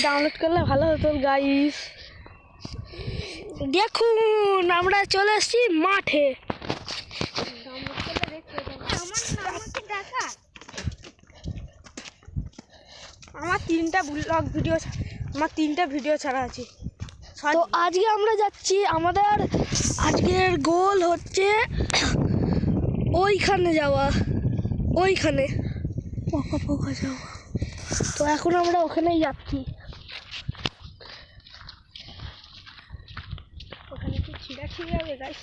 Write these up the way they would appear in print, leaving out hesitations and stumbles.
Download করলে ভালো হতো গাইস। দেখুন আমরা চলে এসেছি মাঠে। আমার তিনটা ভিডিও ছাড়া আছে। তো আজকে আমরা যাচ্ছি, আমাদের আজকের গোল হচ্ছে ওইখানে যাওয়া, ওইখানে পোকা যাওয়া। তো এখন আমরা ওখানেই যাচ্ছি। ওখানে কি ছিঁড়াছিঁড়ি হবে গাইস?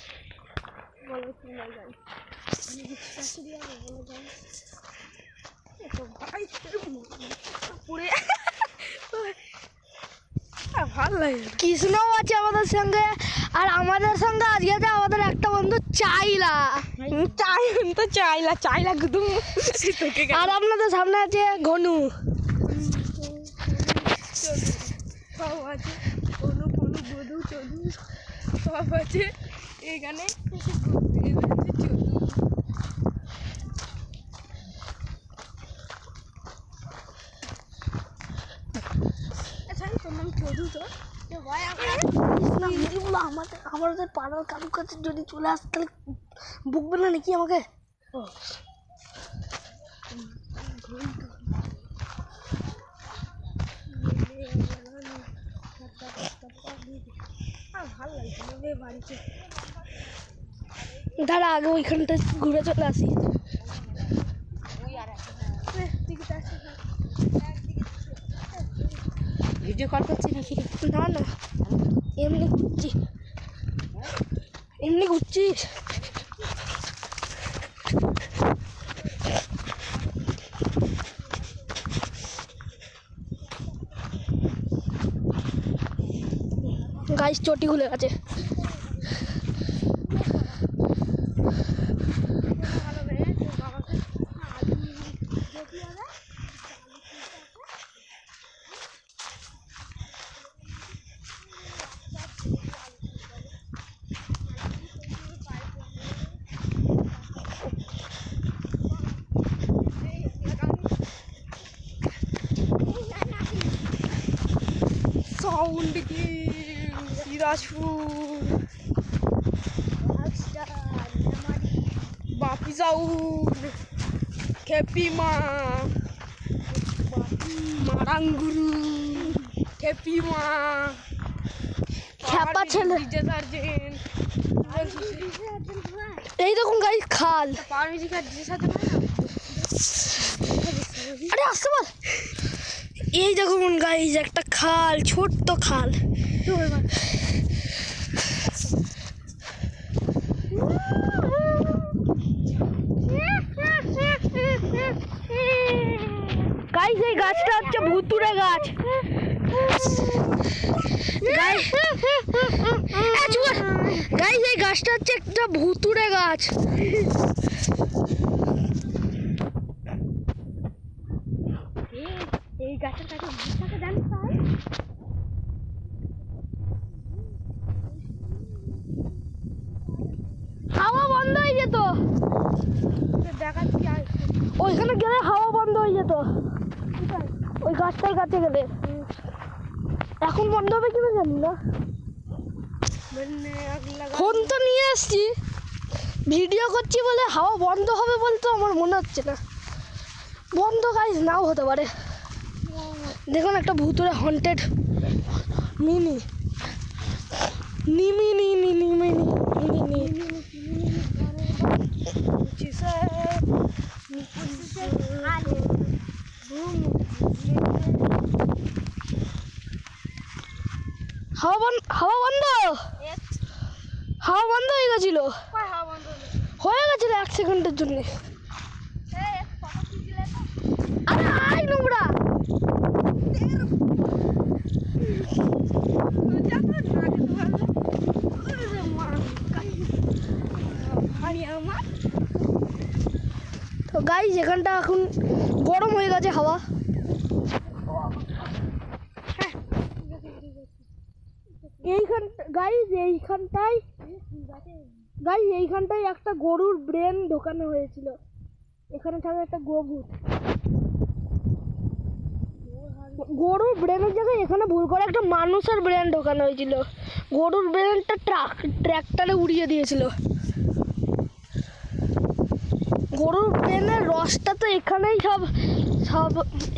বলো তোমরা গাইস, ওখানে কি ছিঁড়াছিঁড়ি হবে বলো গাইস? তো ভাই পুরে ভালো লাগে। কৃষ্ণও আছে আমাদের সঙ্গে, আর আমাদের সঙ্গে আজকে আছে আমাদের একটা বন্ধু চাইলা। চাইলা গুদুম। আর আপনাদের সামনে আছে ঘনু। সব আছে, ঘনু ফনু গদু চদু সব আছে এখানে। আমাদের পাড়ার কারুর কাছে যদি চলে আসে তাহলে বুকবে না নাকি আমাকে? ভালো লাগছে বাড়িতে। দাঁড়া আগে ওইখানটা ঘুরে চলে আসি। ভিডিও কল করছি নাকি? না না, এমনি ঘুরছি, এমনি ঘুরছিস। গাইস চটি খুলে গেছে। সাউন্ড কি সিরাজপুর বাপি সাউন্ড খেপিমা মারাঙ্গুরু খেপিমা খেপা ছেলে। এই দেখুন গাইস খাল। আরে আসতে বল। এই দেখুন গাইস একটা খাল, ছোট্ট খাল। গাইস এই গাছটা হচ্ছে ভুতুড়ে গাছ। গাইস এই গাছটা হচ্ছে একটা ভুতুড়ে গাছ। এই গাছের কাছে ভূতটাকে জানিস? হাওয়া বন্ধ হয়ে যেত, দেখাচ্ছি। ওইখানে গেলে হাওয়া বন্ধ হয়ে যেত, ওই গাছটার কাছে গেলে। এখন বন্ধ হবে কিনা জানি না। ফোন তো নিয়ে এসছি, ভিডিও করছি বলে হাওয়া বন্ধ হবে বলতে আমার মনে হচ্ছে না। বন্ধ গাইস নাও হতে পারে। দেখুন একটা ভুতুরে হন্টেড মিনি নিমিনি নিমিনি নিমিনি। হাওয়া বন্ধ হয়ে গেছিল, হয়ে গেছিল 1 সেকেন্ডের জন্য। আরে আই নোংরা। তো গাইস এখানটা এখন গরম হয়ে গেছে হাওয়া। এইখানটায় একটা গরুর ব্রেন ঢোকানো হয়েছিল। এখানে থাকে একটা গোভূত। গরুর ব্রেনের জায়গায় এখানে ভুল করে একটা মানুষের ব্রেন ঢোকানো হয়েছিল। গরুর ব্রেনটা ট্র্যাক্টরে উড়িয়ে দিয়েছিল। গরুর ব্রেনের রসটা তো এখানেই সব সব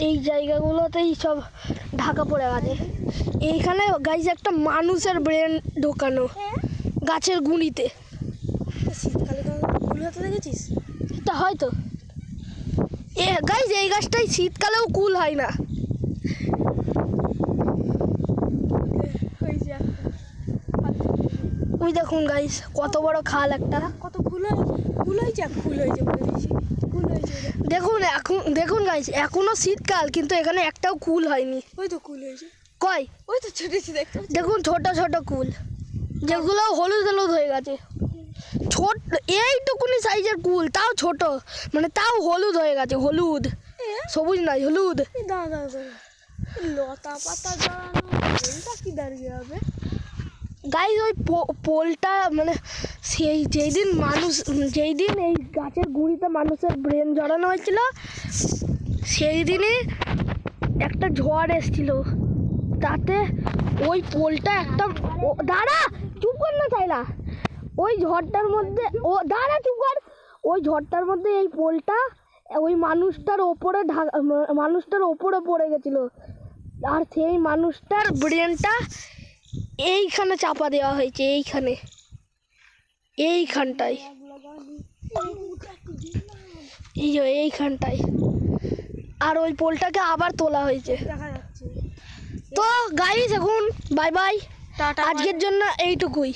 এই জায়গাগুলোতেই সব ঢাকা পড়ে গেছে। এইখানে গাইজ একটা মানুষের ব্রেন ঢোকানো গাছের গুঁড়িতে। শীতকালে ফুল হতে দেখেছিস? তা হয়তো গাইজ এই গাছটাই শীতকালেও কুল হয় না। ওই দেখুন গাইজ কত বড় খাল একটা। কত ফুল হয়েছে দেখুন দেখুন গাইজ এখনো শীতকাল কিন্তু এখানে একটাও কুল হয়নি। ওই তো কুল হয়েছে, কই ওই তো ছোট দেখতে দেখুন ছোট ছোট কুল, যেগুলো হলুদ হলুদ হয়ে গেছে। ছোট এইটুকুনি সাইজের কুল, তাও ছোট, মানে তাও হলুদ হয়ে গেছে। হলুদ, সবুজ নাই, হলুদ। দাদা লতা পাতা দাঁড়ানো কি দাঁড়িয়ে হবে গাইজ ওই পোলটা মানে যেই দিন এই গাছের গুঁড়িতে মানুষের ব্রেন জড়ানো হয়েছিল সেই দিনই একটা ঝড় এসেছিল। তাতে ওই পোলটা একটা দাঁড়া চুপ কর না চাইলা। ওই ঝড়টার মধ্যে দাঁড়া চুপ কর। ওই ঝড়টার মধ্যে এই পোলটা ওই মানুষটার ওপরে পড়ে গেছিল। আর সেই মানুষটার ব্রেনটা এইখানে চাপা দেওয়া হয়েছে, এইখানটায় এইখানটায়। আর ওই পোলটাকে আবার তোলা হয়েছে। দেখা যাচ্ছে। তো গাইস এখন বাই বাই, টাটা, আজকের জন্য এইটুকুই।